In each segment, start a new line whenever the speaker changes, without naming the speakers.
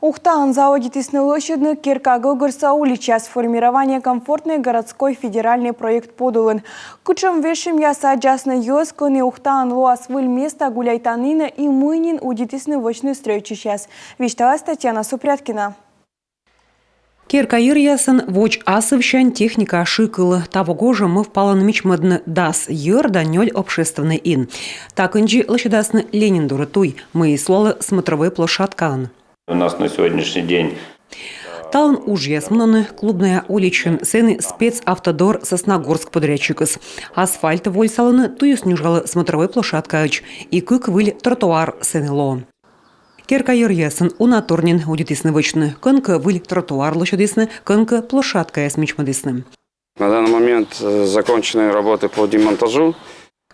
Ухтан заводительный лощадный Киркагыл Гурсаули час формирования комфортной городской федеральный проект подулын. Кучам вешим яса джасны ёсконы Ухтан луас выль места гуляйтанина и мынин удительный вочный стройчий час. Вишталась Татьяна Супряткина.
Киркаир ясын воч асывщан техника шикыл. Того гожа мы впала на мичмадны дас йорда нёль общественный ин. Так инжи лощадасны Ленин дуратуй. Мы слола смотровой площадкан.
У нас на сегодняшний день
Талан ужьясмнаны клубная уличин сены спецавтодор Сосногорск подрядчикас. Асфальт воль салоны туюс нюжгала смотровой площадкач и кык выль тротуар сенело. Киркаир ясын унаторнин удитисны вычны, кынка выль тротуар лощадисны, кынка площадка ясмичмадисны.
На данный момент закончены работы по демонтажу.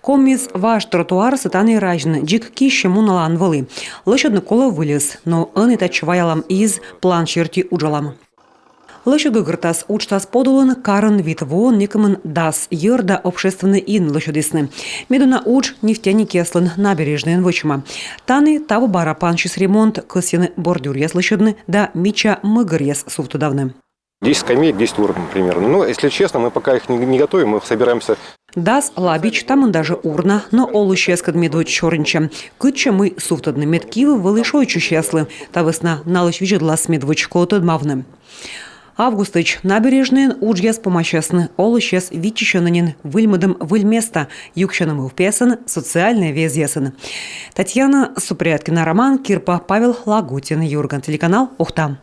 Комис ваш тротуар сатаны ражны, джик кище муналан валы. Лощадны кола вылез, но аны тачваялам из план черти уджалам. Лощады гыртас учтас подулын карын витво никамын дас йырда общественный ин лощадисны. Медуна уч нефтяники яслын набережный вычма. Таны таву бара панчис ремонт кысьяны бордюр яс лощадны да мича мыгыр яс суфтудавны.
10 скамеек, 10 уровней примерно. Но, если честно, мы пока их не готовим, мы собираемся.
Дас лабич там даже урна, но олущес кадмедвоч чорнча. Кытча мы суфтадны медкивы вылышойчу счастлы. Та весна налыч вижедла смедвоч колотодмавны. Августыч набережный уджьяс помощасны, олущес вичищенанин выльмадым выльместа, юкщанам впесан, социальная везьясан. Татьяна Супряткина, Роман Кирпа, Павел Лагутин, Юрган, телеканал Ухта.